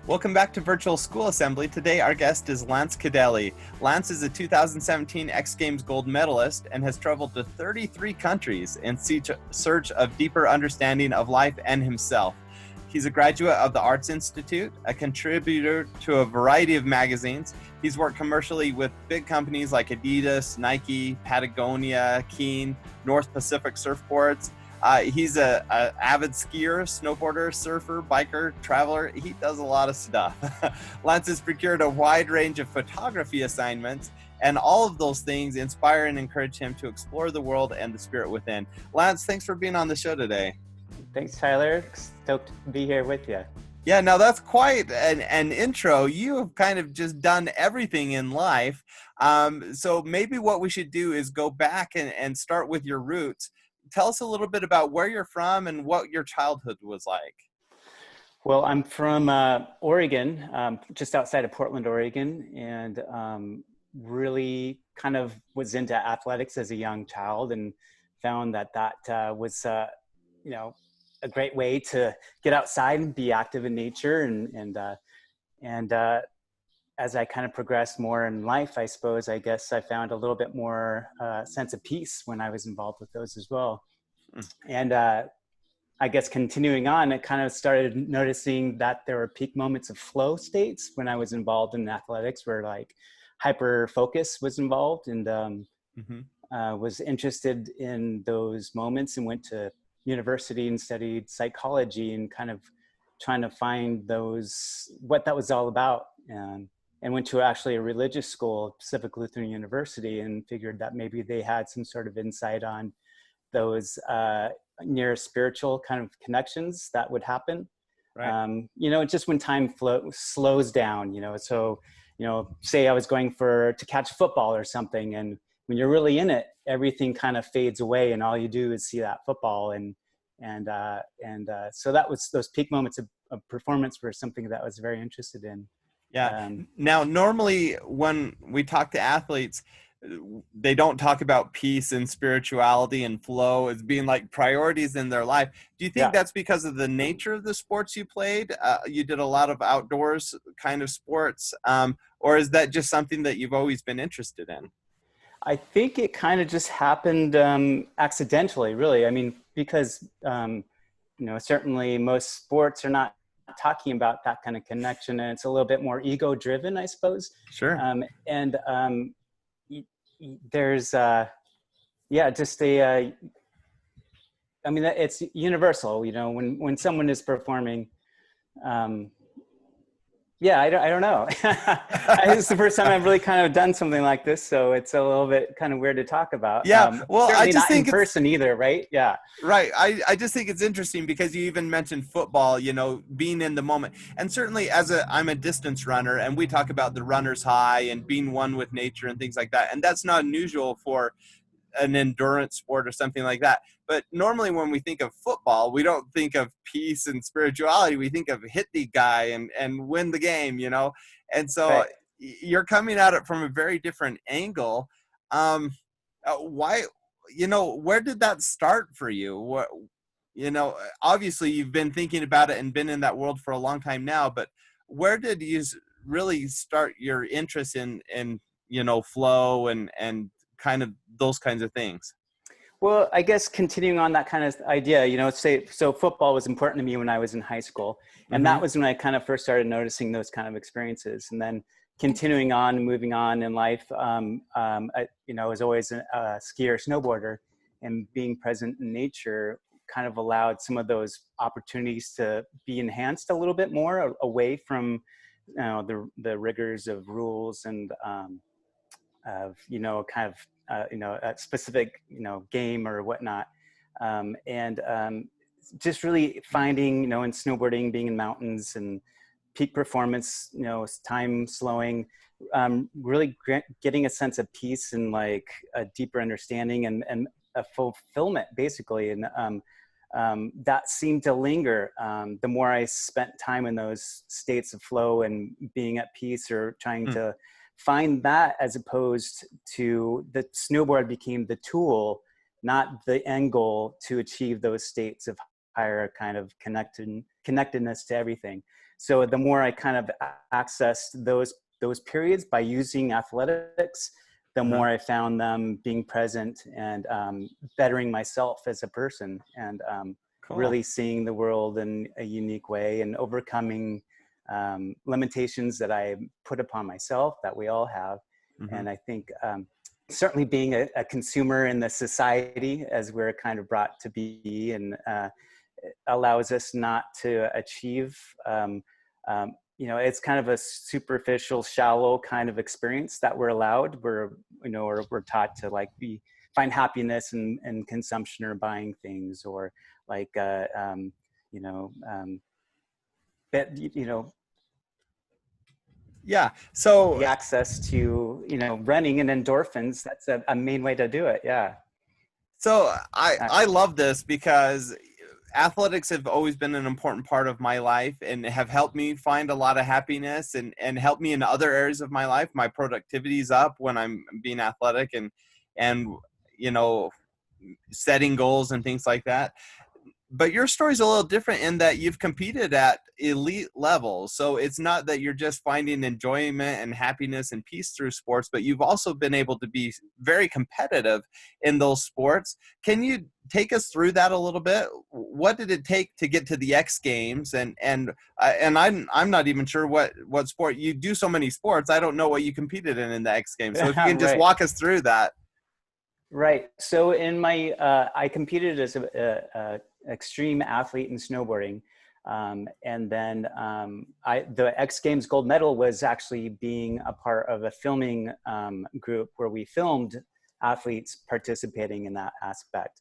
Welcome back to Virtual School Assembly. Today our guest is Lance Koudele. Lance is a 2017 X-Games Gold Medalist and has traveled to 33 countries in search of deeper understanding of life and himself. He's a graduate of the Arts Institute, a contributor to a variety of magazines. He's worked commercially with big companies like Adidas, Nike, Patagonia, Keen, North Pacific Surfboards. He's an avid skier, snowboarder, surfer, biker, traveler. He does a lot of stuff. Lance has procured a wide range of photography assignments, and all of those things inspire and encourage him to explore the world and the spirit within. Lance, thanks for being on the show today. Thanks, Tyler. Stoked to be here with you. Yeah, now that's quite an intro. You have kind of just done everything in life. So maybe what we should do is go back and start with your roots. Tell us a little bit about where you're from and what your childhood was like. Well, I'm from Oregon, just outside of Portland, Oregon, and really kind of was into athletics as a young child and found that was, a great way to get outside and be active in nature. And as I kind of progressed more in life, I guess I found a little bit more sense of peace when I was involved with those as well. And I guess continuing on, I kind of started noticing that there were peak moments of flow states when I was involved in athletics where like hyper focus was involved, and was interested in those moments and went to university and studied psychology and kind of trying to find what that was all about. And went to actually a religious school, Pacific Lutheran University, and figured that maybe they had some sort of insight on those near spiritual kind of connections that would happen. Right. Just when time slows down, so, say I was going to catch football or something, and when you're really in it, everything kind of fades away and all you do is see that football. And so that was, those peak moments of performance were something that I was very interested in. Yeah. Now, normally when we talk to athletes, they don't talk about peace and spirituality and flow as being like priorities in their life. Do you think that's because of the nature of the sports you played? You did a lot of outdoors kind of sports, or is that just something that you've always been interested in? I think it kind of just happened accidentally, really. I mean, because, certainly most sports are not talking about that kind of connection, and it's a little bit more ego driven, I suppose. Sure. There's just it's universal, when someone is performing. I don't know. It's the first time I've really kind of done something like this, so it's a little bit kind of weird to talk about. Well, I just think in person either, right? Yeah. Right. I just think it's interesting because you even mentioned football, being in the moment. And certainly I'm a distance runner, and we talk about the runner's high and being one with nature and things like that. And that's not unusual for an endurance sport or something like that. But normally when we think of football, we don't think of peace and spirituality. We think of hit the guy and win the game, And so You're coming at it from a very different angle. Why, where did that start for you? What, obviously you've been thinking about it and been in that world for a long time now, but where did you really start your interest in flow and kind of those kinds of things? Well, I guess continuing on that kind of idea, so football was important to me when I was in high school. And that was when I kind of first started noticing those kind of experiences. And then continuing on and moving on in life, I was always a skier, snowboarder, and being present in nature kind of allowed some of those opportunities to be enhanced a little bit more away from, the rigors of rules and of, a specific, game or whatnot. Just really finding, in snowboarding, being in mountains and peak performance, time slowing, really getting a sense of peace and like a deeper understanding and a fulfillment basically. And that seemed to linger. The more I spent time in those states of flow and being at peace or trying to find that, as opposed to the snowboard became the tool, not the end goal to achieve those states of higher kind of connectedness to everything. So the more I kind of accessed those periods by using athletics, the more I found them being present and bettering myself as a person, and Cool. really seeing the world in a unique way and overcoming limitations that I put upon myself, that we all have. And I think certainly being a consumer in the society, as we're kind of brought to be, and allows us not to achieve, you know, it's kind of a superficial, shallow kind of experience that we're allowed. We're, you know, or we're taught to like find happiness in consumption or buying things, or like, you know, you know, Yeah. So the access to, you know, running and endorphins. That's a main way to do it. Yeah. So I love this because athletics have always been an important part of my life and have helped me find a lot of happiness and help me in other areas of my life. My productivity's up when I'm being athletic and you know, setting goals and things like that. But your story's a little different in that you've competed at elite levels. So it's not that you're just finding enjoyment and happiness and peace through sports, but you've also been able to be very competitive in those sports. Can you take us through that a little bit? What did it take to get to the X Games? And I'm not even sure what sport. You do so many sports. I don't know what you competed in the X Games. So if you can just walk us through that. Right. So in my, I competed as a extreme athlete in snowboarding. And then the X Games Gold Medal was actually being a part of a filming group where we filmed athletes participating in that aspect.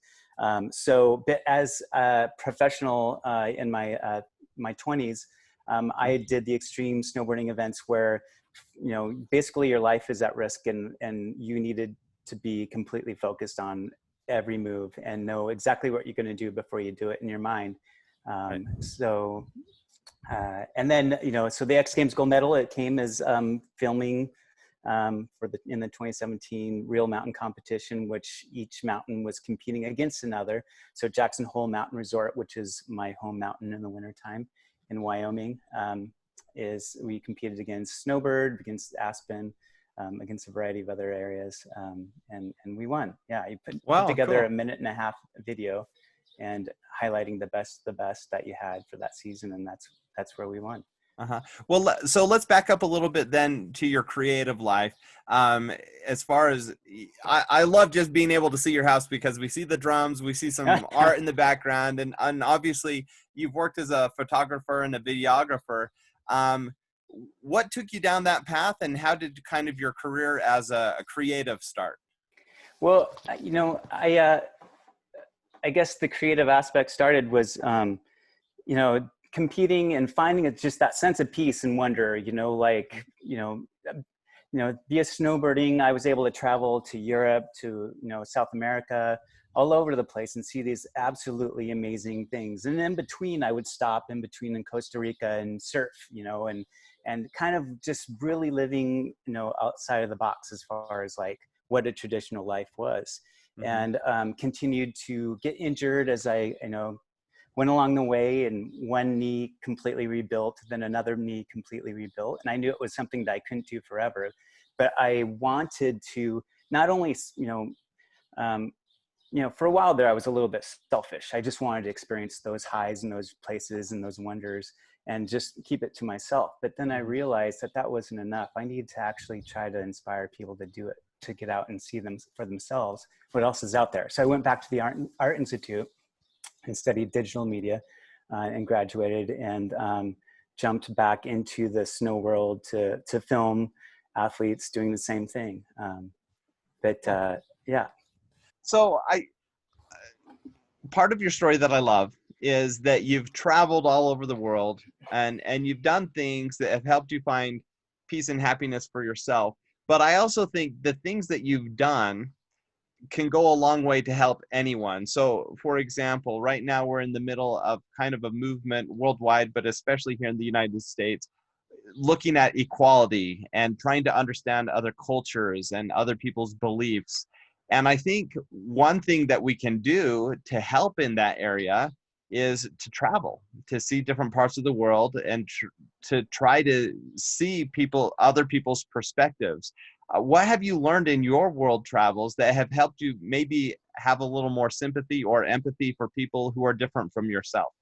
So as a professional in my 20s, I did the extreme snowboarding events where, you know, basically your life is at risk, and you needed to be completely focused on every move and know exactly what you're going to do before you do it in your mind. So, and then, you know, so the X Games Gold Medal, it came as filming in the 2017 real mountain competition, which each mountain was competing against another. So Jackson Hole Mountain Resort, which is my home mountain in the wintertime in Wyoming, we competed against Snowbird, against Aspen, against a variety of other areas, and we won. Yeah, you put together a 1.5-minute video and highlighting the best that you had for that season, and that's where we won. Well, so let's back up a little bit then to your creative life. As far as I love just being able to see your house, because we see the drums, we see some art in the background, and obviously you've worked as a photographer and a videographer. What took you down that path, and how did kind of your career as a creative start? Well, you know, I guess the creative aspect started was, you know, competing and finding just that sense of peace and wonder, you know, like, you know, via snowboarding, I was able to travel to Europe, to, you know, South America, all over the place, and see these absolutely amazing things. And in between, I would stop in between in Costa Rica and surf, you know, and kind of just really living, you know, outside of the box as far as like what a traditional life was. And continued to get injured as I, you know, went along the way, and one knee completely rebuilt, then another knee completely rebuilt. And I knew it was something that I couldn't do forever, but I wanted to not only, you know, for a while there, I was a little bit selfish. I just wanted to experience those highs and those places and those wonders and just keep it to myself. But then I realized that that wasn't enough. I needed to actually try to inspire people to do it, to get out and see them for themselves, what else is out there. So I went back to the Art Institute and studied digital media and graduated, and jumped back into the snow world to film athletes doing the same thing. Yeah. So part of your story that I love is that you've traveled all over the world and you've done things that have helped you find peace and happiness for yourself. But I also think the things that you've done can go a long way to help anyone. So for example, right now we're in the middle of kind of a movement worldwide, but especially here in the United States, looking at equality and trying to understand other cultures and other people's beliefs. And I think one thing that we can do to help in that area is to travel, to see different parts of the world, and to try to see other people's perspectives. What have you learned in your world travels that have helped you maybe have a little more sympathy or empathy for people who are different from yourself?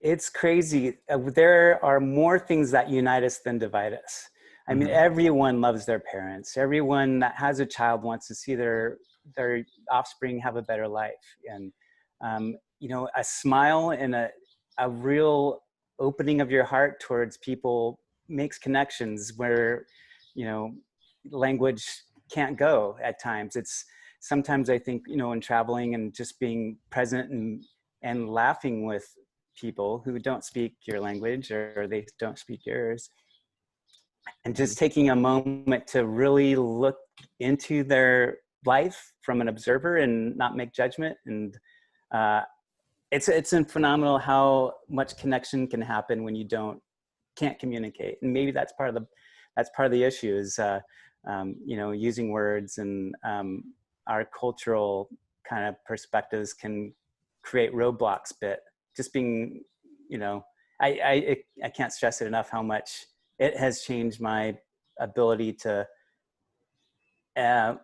It's crazy. There are more things that unite us than divide us. I mean, Hmm. everyone loves their parents. Everyone that has a child wants to see their offspring have a better life. And, you know, a smile and a real opening of your heart towards people makes connections where, you know, language can't go at times. It's sometimes I think, you know, in traveling and just being present and laughing with people who don't speak your language or they don't speak yours, and Hmm. just taking a moment to really look into their life from an observer and not make judgment. And uh, it's phenomenal how much connection can happen when you can't communicate. And maybe that's part of the issue is you know, using words, and our cultural kind of perspectives can create roadblocks. But just being, you know, I can't stress it enough how much it has changed my ability to uh,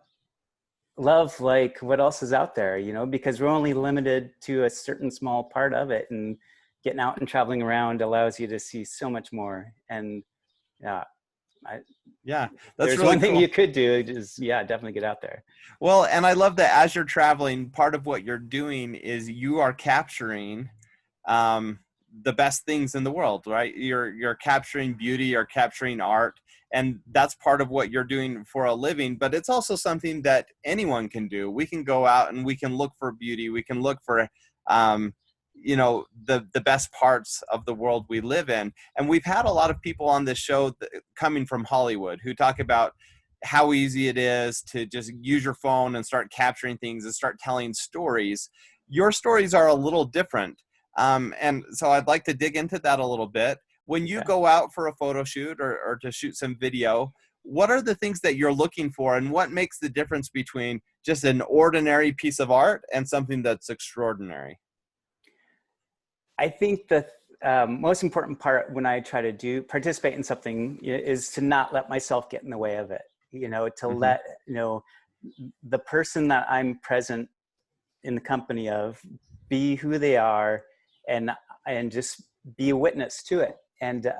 love like what else is out there, you know, because we're only limited to a certain small part of it, and getting out and traveling around allows you to see so much more. And yeah, I, Yeah, that's there's really one thing cool. you could do is, yeah, definitely get out there. Well, and I love that as you're traveling, part of what you're doing is you are capturing um, the best things in the world, right? You're capturing beauty, you're capturing art, and that's part of what you're doing for a living. But it's also something that anyone can do. We can go out and we can look for beauty. We can look for, the best parts of the world we live in. And we've had a lot of people on this show coming from Hollywood who talk about how easy it is to just use your phone and start capturing things and start telling stories. Your stories are a little different. And so I'd like to dig into that a little bit. When you Okay. go out for a photo shoot or to shoot some video, what are the things that you're looking for, and what makes the difference between just an ordinary piece of art and something that's extraordinary? I think the most important part when I try to participate in something is to not let myself get in the way of it. You know, to Mm-hmm. let, you know, the person that I'm present in the company of be who they are, and just be a witness to it, and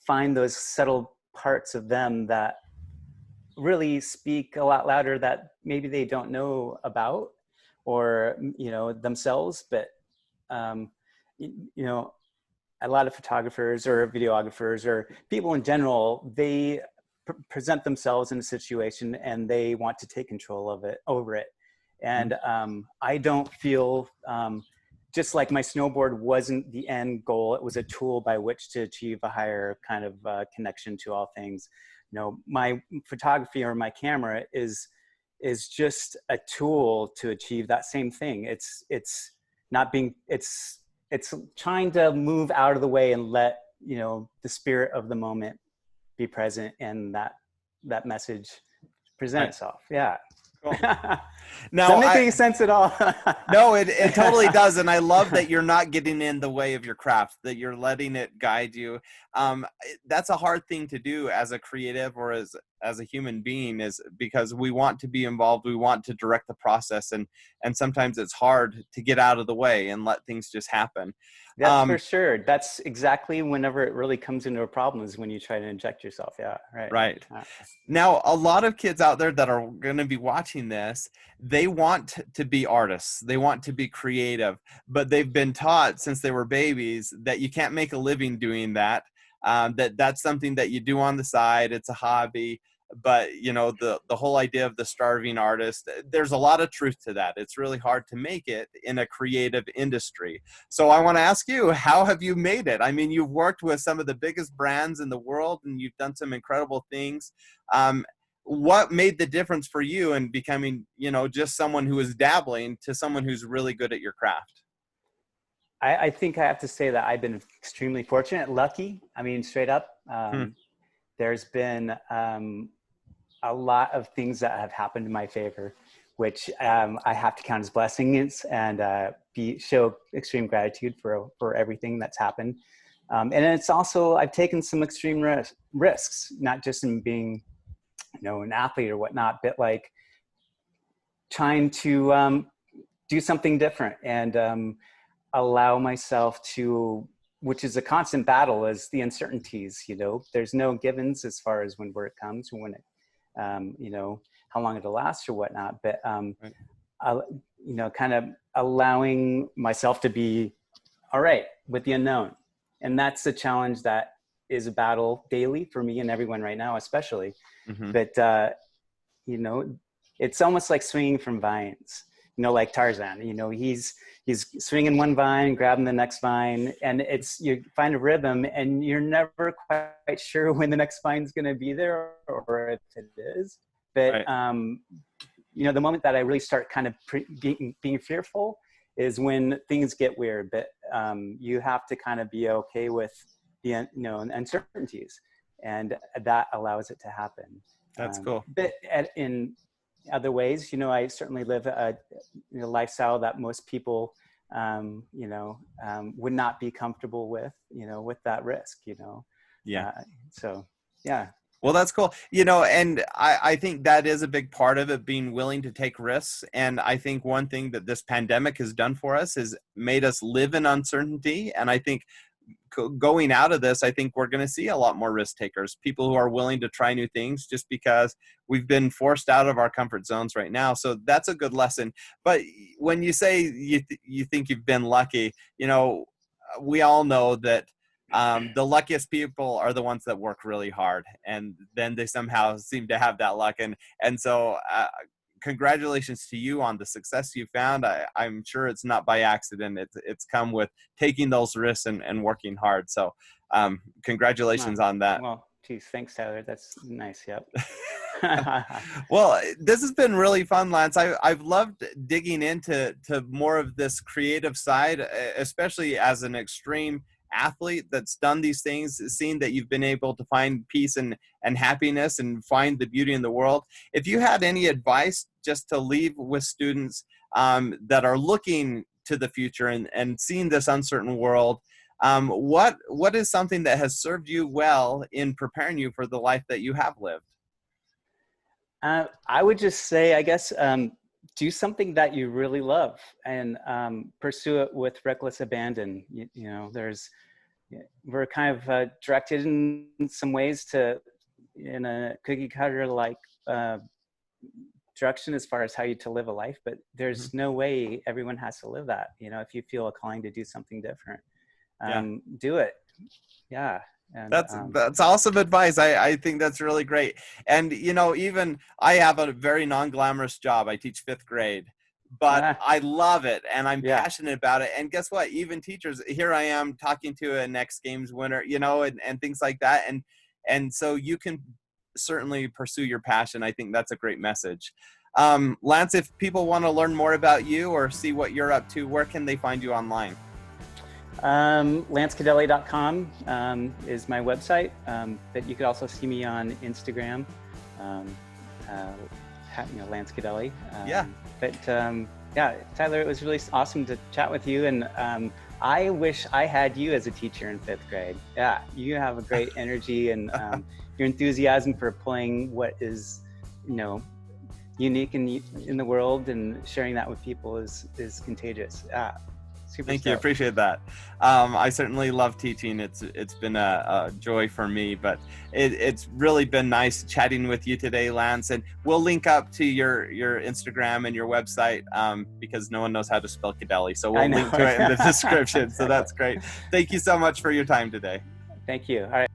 find those subtle parts of them that really speak a lot louder that maybe they don't know about, or, you know, themselves. But um, you know, a lot of photographers or videographers or people in general, they present themselves in a situation and they want to take control of it over it. And I don't feel, just like my snowboard wasn't the end goal, it was a tool by which to achieve a higher kind of connection to all things. You know, my photography or my camera is just a tool to achieve that same thing. It's not being, it's trying to move out of the way and let, you know, the spirit of the moment be present, and that message present Right. itself. Yeah. Cool. Does that Now, make any sense at all? no, it totally does, and I love that you're not getting in the way of your craft, that you're letting it guide you. That's a hard thing to do as a creative or as a human being, is because we want to be involved, we want to direct the process, and sometimes it's hard to get out of the way and let things just happen. That's for sure. That's exactly whenever it really comes into a problem, is when you try to inject yourself. Yeah. Right. Right. Now, a lot of kids out there that are going to be watching this, they want to be artists. They want to be creative, but they've been taught since they were babies that you can't make a living doing that. That's something that you do on the side. It's a hobby. But, you know, the whole idea of the starving artist, there's a lot of truth to that. It's really hard to make it in a creative industry. So I want to ask you, how have you made it? I mean, you've worked with some of the biggest brands in the world and you've done some incredible things. What made the difference for you in becoming, you know, just someone who is dabbling to someone who's really good at your craft? I think I have to say that I've been extremely fortunate, lucky. I mean, straight up, Hmm. there's been a lot of things that have happened in my favor, which I have to count as blessings. And show extreme gratitude for everything that's happened. And it's also, I've taken some extreme risks, not just in being, an athlete or whatnot, but like trying to do something different and allow myself to, which is a constant battle, is the uncertainties. There's no givens as far as where it comes, when it, how long it'll last or whatnot. But kind of allowing myself to be all right with the unknown. And that's the challenge that is a battle daily for me and everyone right now, especially. Mm-hmm. But, it's almost like swinging from vines, like Tarzan, he's swinging one vine, grabbing the next vine, and you find a rhythm and you're never quite sure when the next vine's going to be there or if it is. But, right. The moment that I really start kind of being fearful is when things get weird, but you have to kind of be okay with the uncertainties, and that allows it to happen. That's cool. But in other ways, I certainly live a lifestyle that most people, would not be comfortable with, with that risk, Yeah. So, yeah. Well, that's cool. And I think that is a big part of it, being willing to take risks. And I think one thing that this pandemic has done for us is made us live in uncertainty. And I think going out of this, I think we're going to see a lot more risk takers, people who are willing to try new things, just because we've been forced out of our comfort zones right now. So that's a good lesson. But when you say you think you've been lucky, we all know that the luckiest people are the ones that work really hard, and then they somehow seem to have that luck. And so congratulations to you on the success you found. I'm sure it's not by accident. It's come with taking those risks and working hard. So congratulations on that. Well, geez, thanks, Tyler. That's nice. Yep. Well, this has been really fun, Lance. I've loved digging into more of this creative side, especially as an extreme athlete that's done these things, seeing that you've been able to find peace and happiness and find the beauty in the world. If you had any advice just to leave with students that are looking to the future and seeing this uncertain world, what is something that has served you well in preparing you for the life that you have lived? I would just say, I guess, do something that you really love and pursue it with reckless abandon. We're kind of directed in some ways in a cookie cutter like direction as far as how to live a life, but there's mm-hmm. no way everyone has to live that. If you feel a calling to do something different, do it. Yeah. And, that's awesome advice. I think that's really great. And, even I have a very non-glamorous job. I teach 5th grade, but I love it and I'm passionate about it. And guess what? Even teachers, here I am talking to an X-Games winner, and things like that. And so you can certainly pursue your passion. I think that's a great message. Lance, if people want to learn more about you or see what you're up to, where can they find you online? LanceKoudele.com is my website, but you could also see me on Instagram, Lance Koudele. Tyler, it was really awesome to chat with you, and I wish I had you as a teacher in 5th grade. Yeah, you have a great energy, and your enthusiasm for playing what is, unique in the world and sharing that with people is contagious. Yeah. Thank you. Appreciate that. I certainly love teaching. It's been a joy for me, but it's really been nice chatting with you today, Lance. And we'll link up to your Instagram and your website because no one knows how to spell Koudele. So we'll link to it in the description. So that's great. Thank you so much for your time today. Thank you. All right.